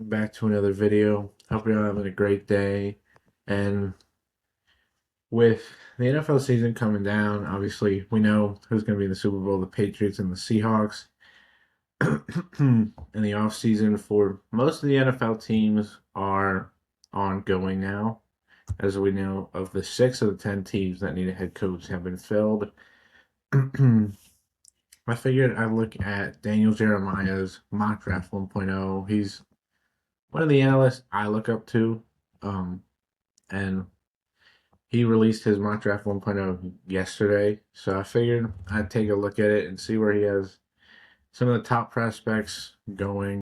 welcome back to another video. Hope you're all having a great day. And with the NFL season coming down, obviously we know who's going to be in the Super Bowl, the Patriots and the Seahawks. In the offseason for most of the NFL teams are ongoing now. As we know, of the 6 of the 10 teams that need a head coach have been filled. I figured I'd look at Daniel Jeremiah's mock draft 1.0. He's one of the analysts I look up to, and he released his mock draft 1.0 yesterday. So I figured I'd take a look at it and see where he has some of the top prospects going.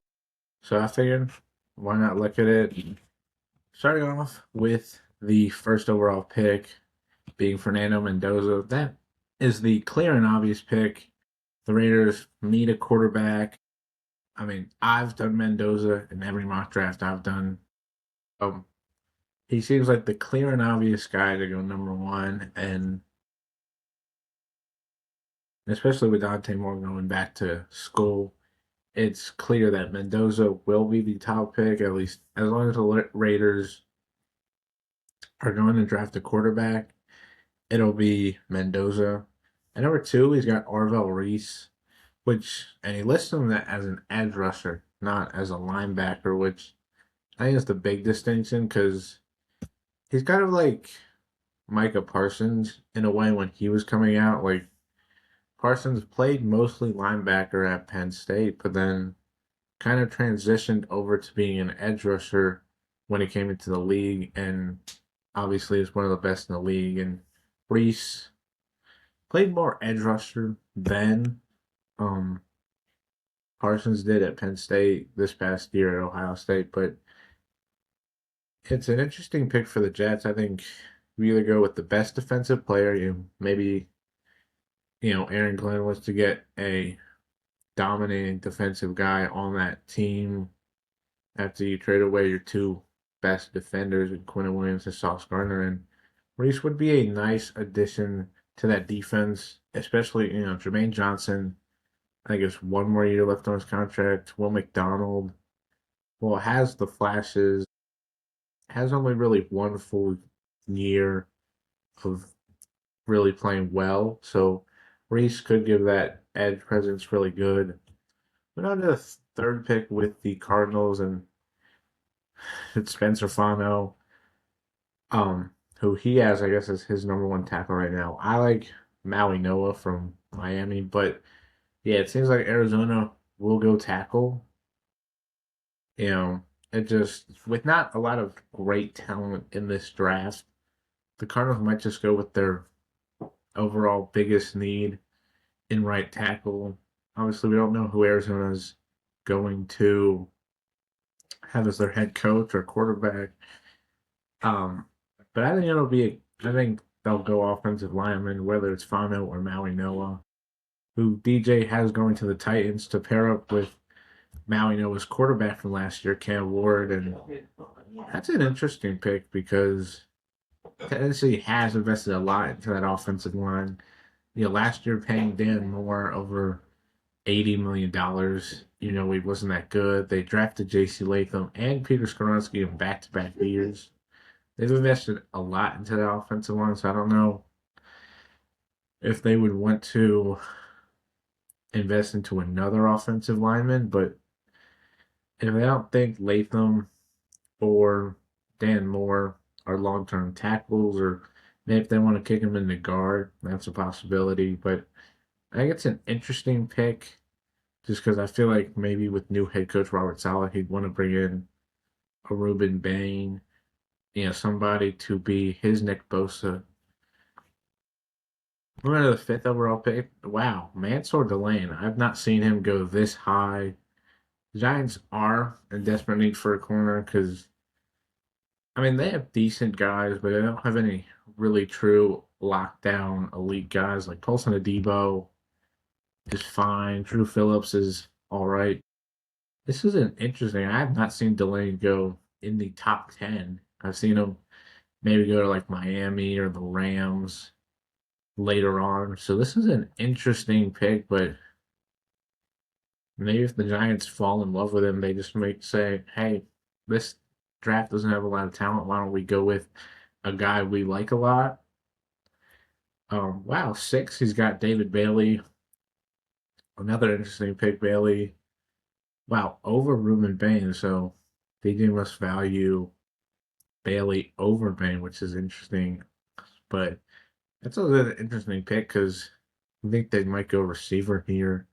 So I figured, why not look at it? Starting off with the first overall pick being Fernando Mendoza. That is the clear and obvious pick. The Raiders need a quarterback. I mean, I've done Mendoza in every mock draft I've done. Um, he seems like the clear and obvious guy to go number 1, and especially with Dante Moore going back to school, it's clear that Mendoza will be the top pick, at least as long as the Raiders are going to draft a quarterback. It'll be Mendoza. At number 2, he's got Arvell Reese, and he lists him as an edge rusher, not as a linebacker, which I think is the big distinction because he's kind of like Micah Parsons in a way when he was coming out. Like, Parsons played mostly linebacker at Penn State, but then kind of transitioned over to being an edge rusher when he came into the league, and obviously is one of the best in the league. And Reese played more edge rusher than um, Parsons did at Penn State this past year at Ohio State, but it's an interesting pick for the Jets. I think we either go with the best defensive player, maybe Aaron Glenn was to get a dominating defensive guy on that team after you trade away your 2 best defenders in Quinn Williams and Sauce Gardner. And Reese would be a nice addition to that defense, especially, Jermaine Johnson. I think it's 1 more year left on his contract. Will McDonald, well, has the flashes, has only really 1 full year of really playing well. So Reese could give that edge presence really good. Went on to the third pick with the Cardinals, and it's Spencer Fano, who he has, I guess, is his number 1 tackle right now. I like Maui Noah from Miami, but yeah, it seems like Arizona will go tackle. You know, it just, with not a lot of great talent in this draft, the Cardinals might just go with their overall biggest need in right tackle. Obviously, we don't know who Arizona's going to have as their head coach or quarterback. Um, but I think I think they'll go offensive lineman, whether it's Fano or Maui Noah, who DJ has going to the Titans to pair up with Maui Noah's quarterback from last year, Cam Ward. And that's an interesting pick because Tennessee has invested a lot into that offensive line. Last year paying Dan Moore over $80 million, he wasn't that good. They drafted J.C. Latham and Peter Skoronski in back-to-back years. They've invested a lot into that offensive line, so I don't know if they would want to invest into another offensive lineman, but if they don't think Latham or Dan Moore are long-term tackles, or maybe if they want to kick him in the guard, that's a possibility. But I think it's an interesting pick just because I feel like maybe with new head coach Robert Saleh, he'd want to bring in a Ruben Bain, somebody to be his Nick Bosa. We're to the 5th overall pick. Wow, Mansour Delane. I've not seen him go this high. The Giants are in desperate need for a corner because, I mean, they have decent guys, but they don't have any really true lockdown elite guys. Like Paulson Adebo is fine. Drew Phillips is all right. This is an interesting. I have not seen Delane go in the top 10. I've seen him maybe go to like Miami or the Rams later on. So this is an interesting pick, but maybe if the Giants fall in love with him, they just might say, hey, this draft doesn't have a lot of talent. Why don't we go with a guy we like a lot? Wow, 6. He's got David Bailey. Another interesting pick, Bailey. Wow, over Ruben Bain. So DJ must value Bailey over Bain, which is interesting. But that's an interesting pick because I think they might go receiver here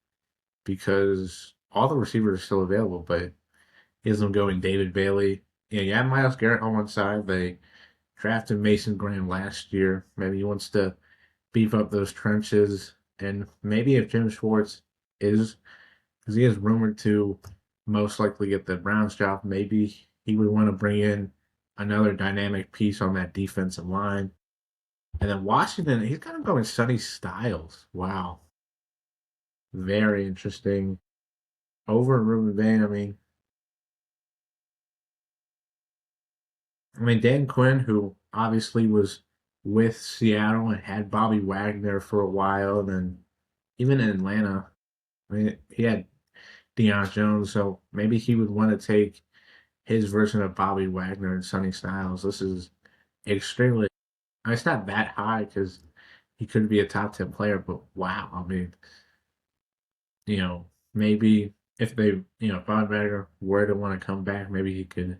because all the receivers are still available, but he has them going David Bailey. Yeah, you have Myles Garrett on one side. They drafted Mason Graham last year. Maybe he wants to beef up those trenches. And maybe if Jim Schwartz is, because he is rumored to most likely get the Browns job, maybe he would want to bring in another dynamic piece on that defensive line. And then Washington, he's kind of going Sonny Styles. Wow. Very interesting. Over Ruben Bain, I mean Dan Quinn, who obviously was with Seattle and had Bobby Wagner for a while, and then even in Atlanta, I mean he had Deion Jones, so maybe he would want to take his version of Bobby Wagner and Sonny Styles. This is extremely. It's not that high because he could be a top 10 player, but wow, maybe if they, if Bobby Wagner were to want to come back, maybe he could,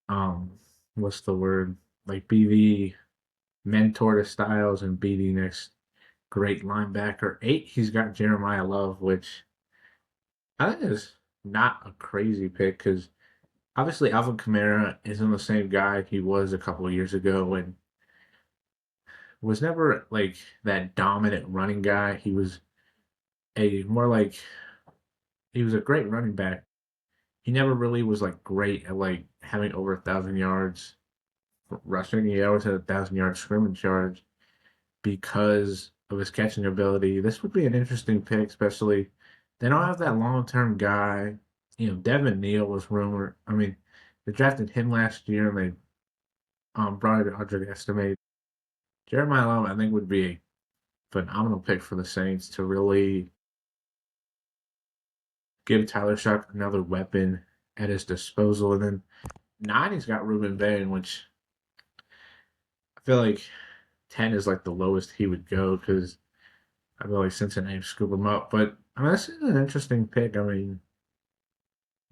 um, what's the word, like be the mentor to Styles and be the next great linebacker. 8, he's got Jeremiah Love, which I think is not a crazy pick because obviously Alvin Kamara isn't the same guy he was a couple of years ago and was never like that dominant running guy. He was a more like he was a great running back. He never really was like great at like having over 1,000 yards rushing. He always had 1,000 yard scrimmage yards because of his catching ability. This would be an interesting pick, especially they don't have that long term guy. Devin Neal was rumored. I mean, they drafted him last year and they brought in Audric Estimate. Jeremiah Love, I think, would be a phenomenal pick for the Saints to really give Tyler Sharp another weapon at his disposal. And then 9, he's got Ruben Bain, which I feel like 10 is like the lowest he would go because I feel like Cincinnati scoop him up. But I mean, this is an interesting pick. I mean,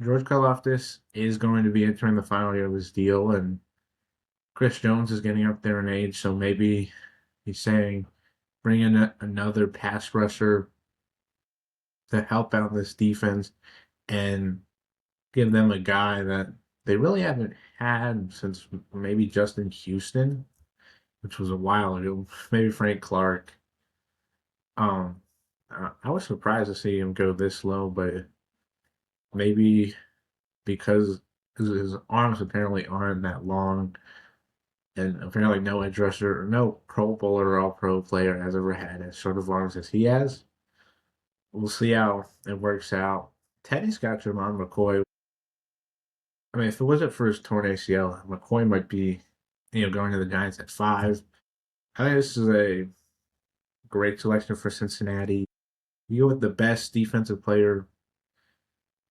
George Karlaftis is going to be entering the final year of his deal, and Chris Jones is getting up there in age, so maybe he's saying bring in another pass rusher to help out this defense and give them a guy that they really haven't had since maybe Justin Houston, which was a while ago. Maybe Frank Clark. Um, I was surprised to see him go this low, but maybe because his arms apparently aren't that long, and apparently no edge rusher or no Pro Bowler or All Pro player has ever had as short of arms as he has. We'll see how it works out. Teddy's got Jermon McCoy. I mean, if it wasn't for his torn ACL, McCoy might be, going to the Giants at 5. I think this is a great selection for Cincinnati. You go with the best defensive player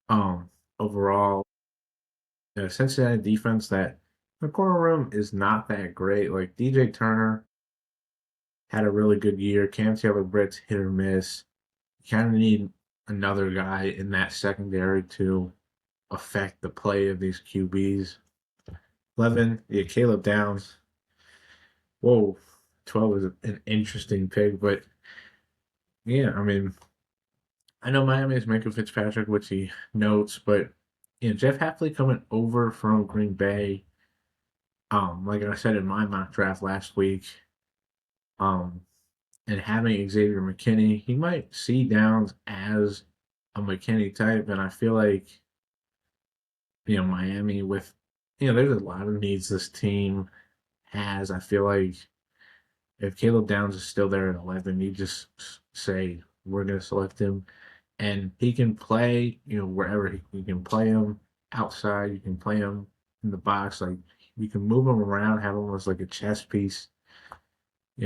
um overall. Cincinnati defense that the corner room is not that great. Like DJ Turner had a really good year. Cam Taylor Britt's hit or miss. You kind of need another guy in that secondary to affect the play of these QBs. 11, yeah, Caleb Downs. Whoa, 12 is an interesting pick, but yeah, I mean, I know Miami is Minkah Fitzpatrick, which he notes, but Jeff Hafley coming over from Green Bay. Like I said in my mock draft last week, um, and having Xavier McKinney, he might see Downs as a McKinney type, and I feel like Miami with there's a lot of needs this team has. I feel like if Caleb Downs is still there at 11, you just say we're going to select him, and he can play wherever you can play him outside. You can play him in the box, like you can move him around, have him as like a chess piece,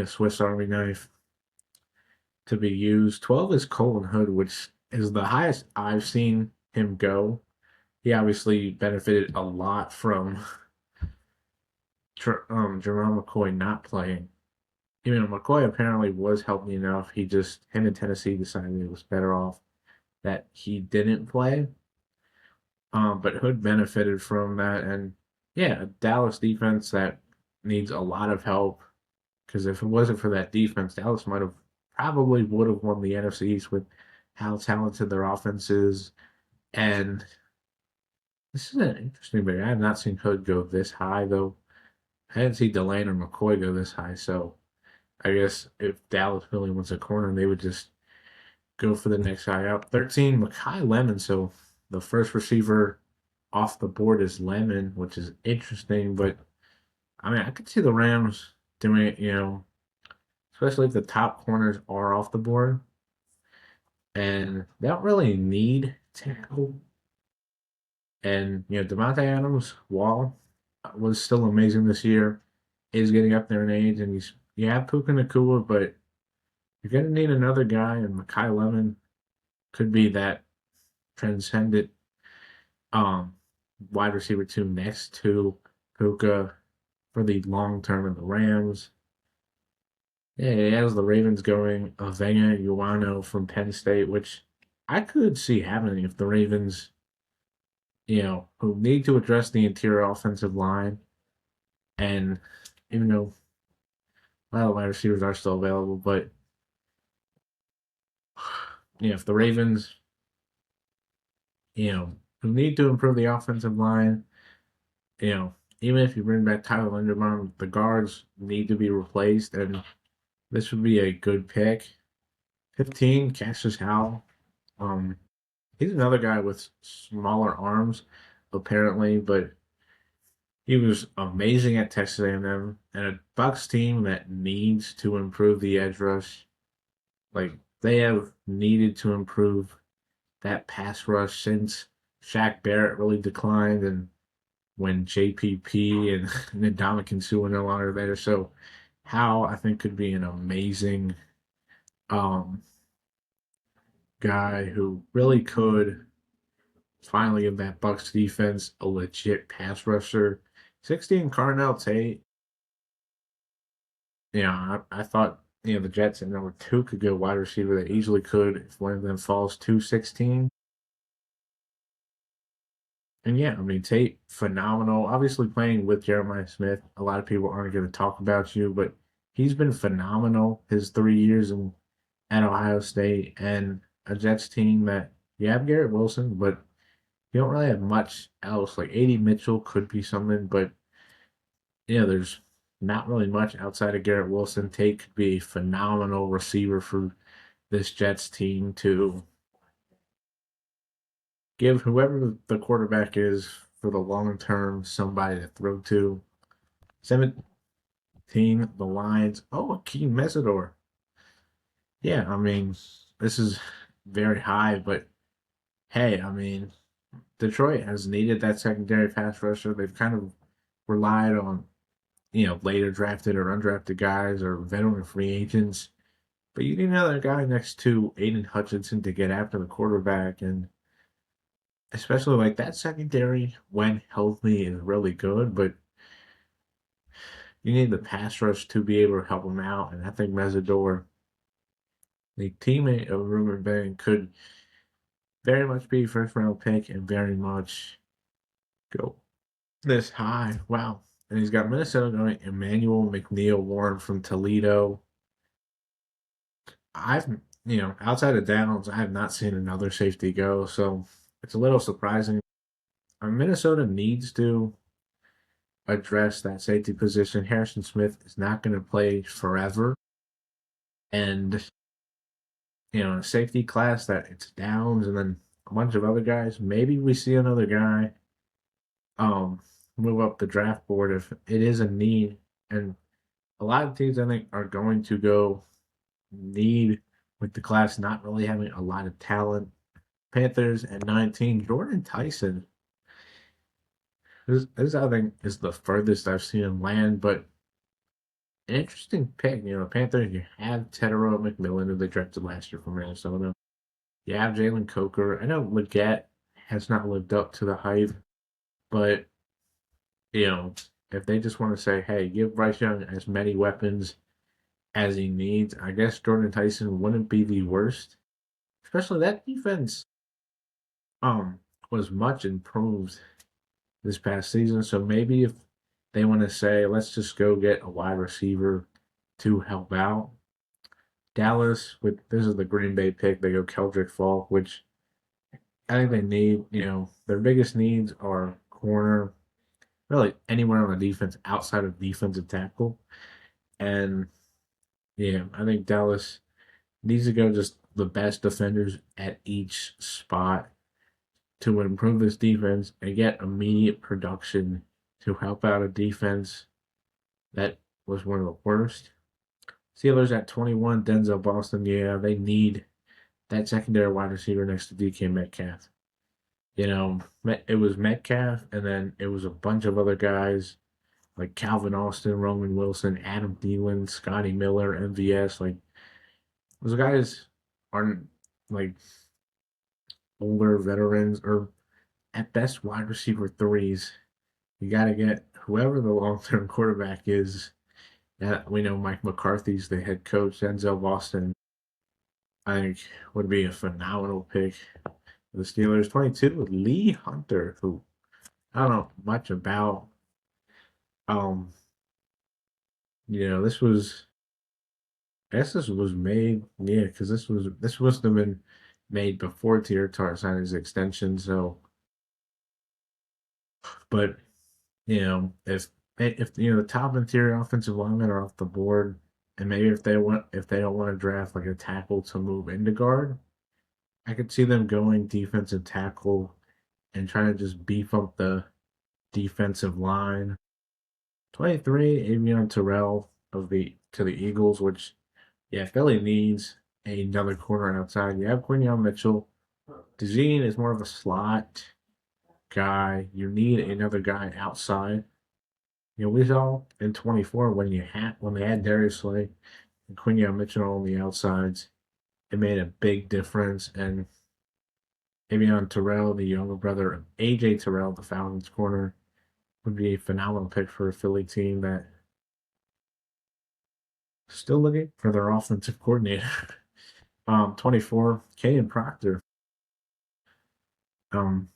Swiss Army knife to be used. 12 is Colin Hood, which is the highest I've seen him go. he obviously benefited a lot from Jerome McCoy not playing. Even though McCoy apparently was helping enough, him and Tennessee decided it was better off that he didn't play. But Hood benefited from that, and yeah, a Dallas defense that needs a lot of help. Because if it wasn't for that defense, Dallas might have probably would have won the NFC East with how talented their offense is. And this is an interesting pick. I have not seen Hood go this high though. I didn't see Delane or McCoy go this high, so I guess if Dallas really wants a corner, they would just go for the next guy up. 13, Makai Lemon. So the first receiver off the board is Lemon, which is interesting. But I mean, I could see the Rams doing it, especially if the top corners are off the board and they don't really need tackle. And, Devontae Adams, Wall was still amazing this year, is getting up there in age, and you have Puka Nacua, but you're going to need another guy, and Makai Lemon could be that transcendent um, wide receiver two next to Puka for the long term of the Rams. Yeah, he has the Ravens going Avena Uwano from Penn State, which I could see happening if the Ravens, who need to address the interior offensive line, and even though well, wide receivers are still available, but if the Ravens, who need to improve the offensive line, you know, even if you bring back Tyler Linderbaum, the guards need to be replaced, and this would be a good pick. 15, Cassius Howell. Um, he's another guy with smaller arms, apparently, but he was amazing at Texas A&M and a Bucks team that needs to improve the edge rush. Like they have needed to improve that pass rush since Shaq Barrett really declined and when JPP and Ndamukong Suh were no longer there. So Howe, I think, could be an amazing um, guy who really could finally give that Bucks defense a legit pass rusher. 16, Carnell Tate. I thought the Jets at number two could go wide receiver. They easily could if one of them falls to 16. And yeah, I mean Tate, phenomenal. Obviously playing with Jeremiah Smith. A lot of people aren't going to talk about you, but he's been phenomenal his 3 years at Ohio State and a Jets team that you have Garrett Wilson, but you don't really have much else. Like A.D. Mitchell could be something, but there's not really much outside of Garrett Wilson. Tate could be a phenomenal receiver for this Jets team to give whoever the quarterback is for the long term somebody to throw to. 17, the Lions. Oh, Akeem Mesidor. Yeah, I mean, this is very high, but hey, I mean, Detroit has needed that secondary pass rusher. They've kind of relied on, later drafted or undrafted guys or veteran free agents. But you need another guy next to Aiden Hutchinson to get after the quarterback. And especially like that secondary, when healthy, is really good. But you need the pass rush to be able to help him out. And I think Mesidor, the teammate of Ruben Bain, could very much be first round pick and very much go this high. Wow. And he's got Minnesota going Emmanuel McNeil Warren from Toledo. Outside of Downs, I have not seen another safety go, so it's a little surprising. Minnesota needs to address that safety position. Harrison Smith is not going to play forever. And, a safety class that it's Downs and then a bunch of other guys. Maybe we see another guy move up the draft board if it is a need. And a lot of teams, I think, are going to go need with the class not really having a lot of talent. Panthers at 19, Jordan Tyson. This I think is the furthest I've seen him land, but an interesting pick. Panthers, you have Tetero McMillan, who they drafted last year from Minnesota. You have Jalen Coker. I know Leggett has not lived up to the hype. But you know, if they just want to say, hey, give Bryce Young as many weapons as he needs, I guess Jordan Tyson wouldn't be the worst. Especially that defense um was much improved this past season. So maybe if they want to say, let's just go get a wide receiver to help out. Dallas, with this is the Green Bay pick, they go Keldrick Falk, which I think they need. Their biggest needs are corner, really anywhere on the defense outside of defensive tackle. And yeah, I think Dallas needs to go just the best defenders at each spot to improve this defense and get immediate production to help out a defense that was one of the worst. Steelers at 21, Denzel Boston. Yeah, they need that secondary wide receiver next to DK Metcalf. It was Metcalf, and then it was a bunch of other guys like Calvin Austin, Roman Wilson, Adam Thielen, Scotty Miller, MVS. Like those guys aren't like older veterans or at best wide receiver threes. You got to get whoever the long term quarterback is. We know Mike McCarthy's the head coach. Denzel Boston, I think, would be a phenomenal pick for the Steelers. 22 with Lee Hunter, who I don't know much about. Um, this was, I guess this was made, yeah, because this must have been made before Tier Tar signed his extension. So, but if the top interior offensive linemen are off the board, and maybe if they don't want to draft like a tackle to move into guard, I could see them going defensive tackle and trying to just beef up the defensive line. 23, Avion Terrell to the Eagles, which yeah, Philly needs another corner outside. You have Quinion Mitchell. DeZine is more of a slot guy. You need another guy outside. We saw in 24 when they had Darius Slay and Quinion Mitchell on the outsides, it made a big difference. And Avion Terrell, the younger brother of AJ Terrell, the Falcons corner, would be a phenomenal pick for a Philly team that still looking for their offensive coordinator. 24, Caden Proctor. Um,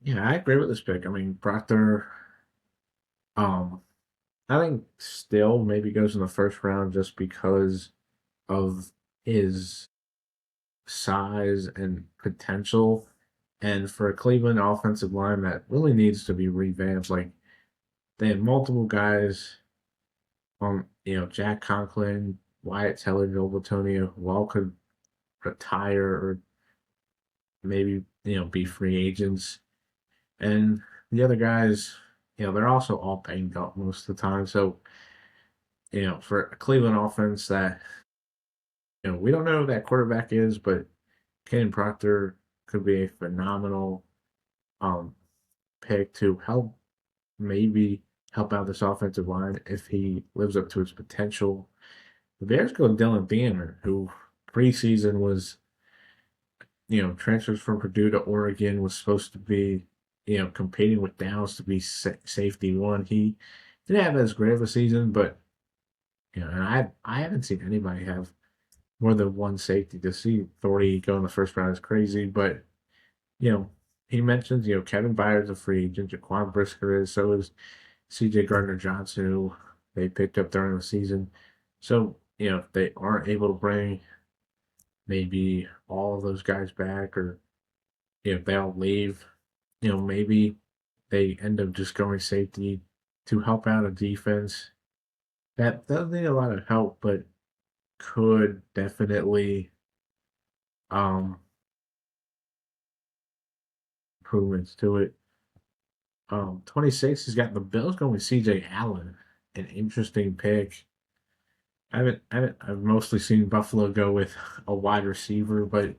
yeah, I agree with this pick. I mean, Proctor, um, I think still maybe goes in the first round just because of his size and potential. And for a Cleveland offensive line that really needs to be revamped, like they have multiple guys on, Jack Conklin, Wyatt Teller, Joel Bitonio, who all could retire or maybe, be free agents. And the other guys, they're also all banged up most of the time. So, for a Cleveland offense that, we don't know who that quarterback is, but Ken Proctor could be a phenomenal um, pick to maybe help out this offensive line if he lives up to his potential. The Bears go Dylan Banner, who preseason was, transfers from Purdue to Oregon, was supposed to be, competing with Downs to be safety one. He didn't have as great of a season, but, and I haven't seen anybody have more than one safety. To see 30 go in the first round is crazy, but, you know, he mentions, Kevin Byard's a free agent, Jaquan Brisker is, so is CJ Gardner Johnson, who they picked up during the season. So, if they aren't able to bring maybe all of those guys back, or if they all leave, maybe they end up just going safety to help out a defense that doesn't need a lot of help, but could definitely um improvements to it. 26 has got the Bills going with CJ Allen, an interesting pick. I've mostly seen Buffalo go with a wide receiver, but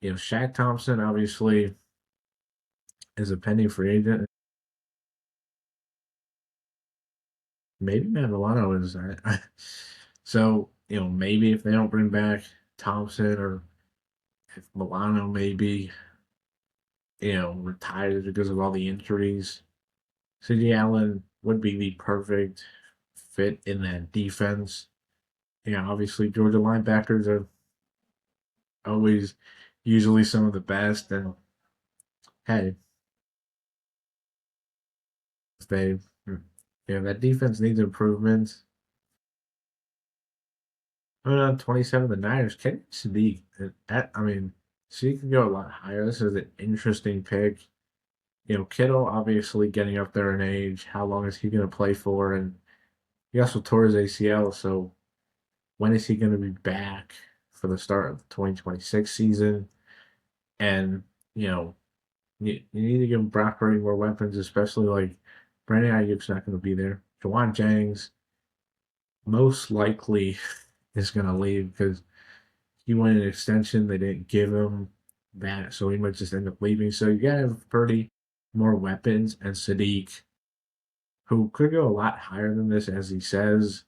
Shaq Thompson obviously is a pending free agent. Maybe Matt Milano is. So maybe if they don't bring back Thompson, or if Milano maybe retired because of all the injuries. C.J. Allen would be the perfect fit in that defense. Obviously Georgia linebackers are always usually some of the best, and hey, if they, that defense needs improvements. I mean, on 27, the Niners, Kenny Sadiq, I mean, Sadiq could go a lot higher. This is an interesting pick. Kittle obviously getting up there in age. How long is he going to play for? And he also tore his ACL, so when is he going to be back for the start of the 2026 season? And, you know, you need to give Brock Purdy more weapons, especially like Brandon Ayuk's not going to be there. Jawan Jennings most likely is going to leave because he wanted an extension. They didn't give him that, so he might just end up leaving. So you got to have Purdy more weapons, and Sadiq, who could go a lot higher than this, as he says,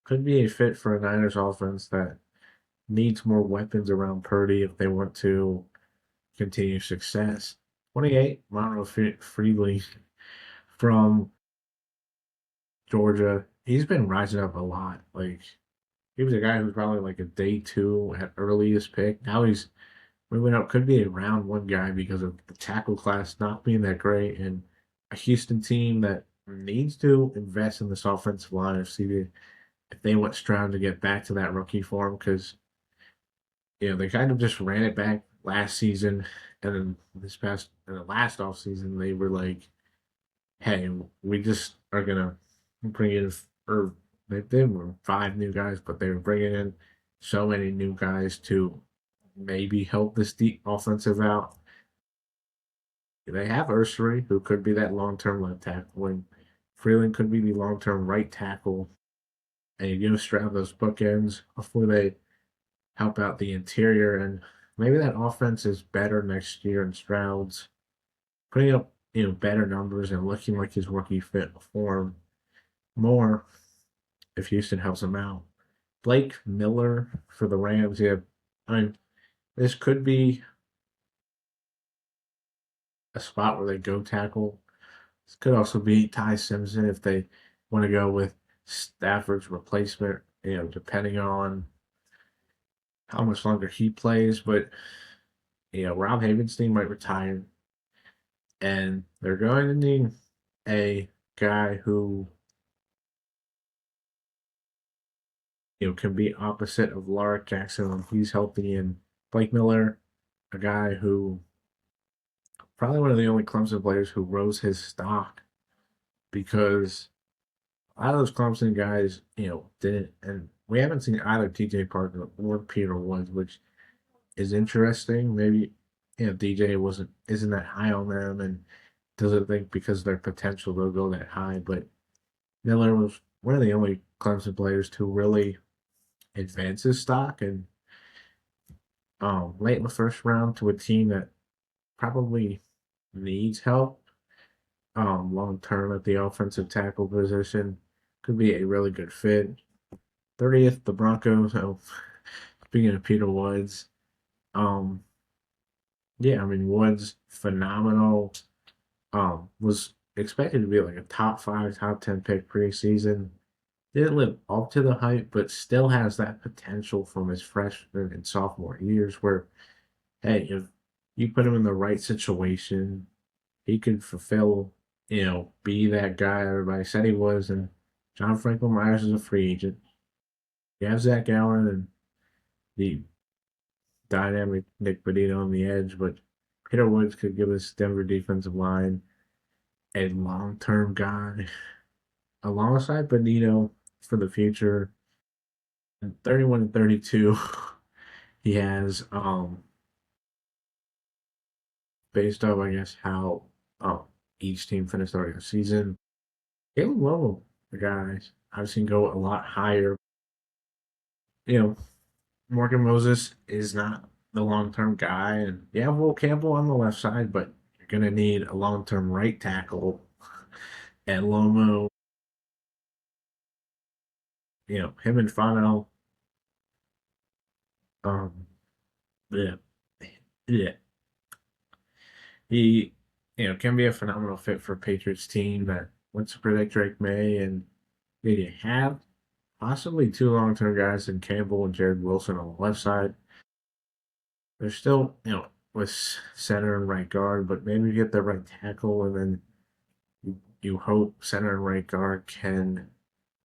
could be a fit for a Niners offense that needs more weapons around Purdy if they want to continue success. 28, Monroe Freely from Georgia. He's been rising up a lot. Like, he was a guy who was probably like a day two at earliest pick. Now he's moving up. Could be a round one guy because of the tackle class not being that great, and a Houston team that needs to invest in this offensive line if they want Stroud to get back to that rookie form, because they kind of just ran it back last season, and then in the last off season they were like, "Hey, we just are gonna bring in," or they were five new guys, but they were bringing in so many new guys to maybe help this deep offensive out. They have Ursery, who could be that long term left tackle, and Freeland could be the long term right tackle. And you give Stroud those bookends. Hopefully, they help out the interior, and maybe that offense is better next year. And Stroud's putting up better numbers and looking like his rookie fit form more if Houston helps him out. Blake Miller for the Rams. Yeah, I mean, this could be a spot where they go tackle. This could also be Ty Simpson if they want to go with Stafford's replacement, depending on how much longer he plays. But, Rob Havenstein might retire, and they're going to need a guy who, can be opposite of Lark Jackson when he's healthy. And Blake Miller, a guy who probably one of the only Clemson players who rose his stock, because a lot of those Clemson guys, didn't. And we haven't seen either TJ Parker or Peter Woods, which is interesting. Maybe, DJ isn't that high on them and doesn't think because of their potential they'll go that high. But Miller was one of the only Clemson players to really advance his stock, and late in the first round to a team that probably needs help long term at the offensive tackle position. Could be a really good fit. 30th, the Broncos. Oh, speaking of Peter Woods, um, yeah, I mean Woods phenomenal. Was expected to be like a top five, top 10 pick preseason. Didn't live up to the hype, but still has that potential from his freshman and sophomore years. Where, hey, if you put him in the right situation, he could fulfill, be that guy everybody said he was. And John Franklin Myers is a free agent. You have Zach Allen and the dynamic Nick Bonito on the edge, but Peter Woods could give this Denver defensive line a long term guy alongside Bonito for the future. And 31 and 32, he has based off, I guess, how each team finished the regular season. Caleb Lovell, the guys I've seen go a lot higher. You know, Morgan Moses is not the long term guy, and yeah, Will Campbell on the left side, but you're gonna need a long term right tackle. And Lomo, him and Fano, um, yeah, yeah. He, can be a phenomenal fit for Patriots team that wants to protect Drake May, and you have possibly two long-term guys in Campbell and Jared Wilson on the left side. They're still, with center and right guard, but maybe you get the right tackle, and then you hope center and right guard can,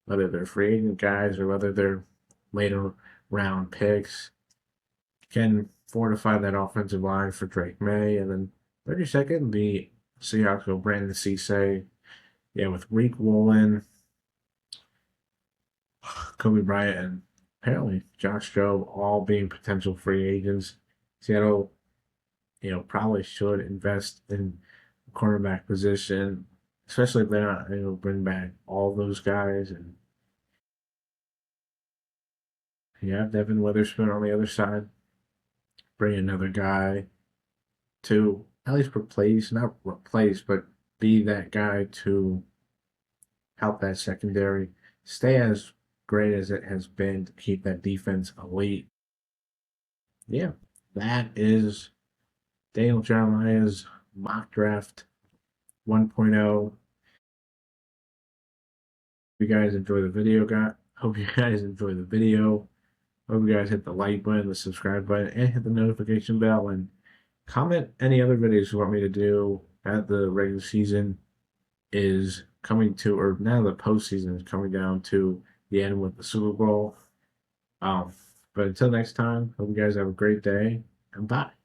whether they're free agent guys or whether they're later round picks, can fortify that offensive line for Drake May. And then 32nd, the Seahawks go Brandon Cisse. Yeah, with Reek Woolen, Kobe Bryant, and apparently Josh Jobe all being potential free agents. Seattle, probably should invest in the cornerback position, especially if they're not able to bring back all those guys. And you have Devin Witherspoon on the other side. Bring another guy to at least not replace, but be that guy to help that secondary stay as great as it has been to keep that defense elite. Yeah, that is Daniel Jeremiah's mock draft 1.0. You guys enjoy the video, guy. Hope you guys enjoy the video. Hope you guys hit the like button, the subscribe button, and hit the notification bell. And comment any other videos you want me to do at the regular season is coming to, or now the postseason is coming down to the end with the Super Bowl. But until next time, hope you guys have a great day and bye.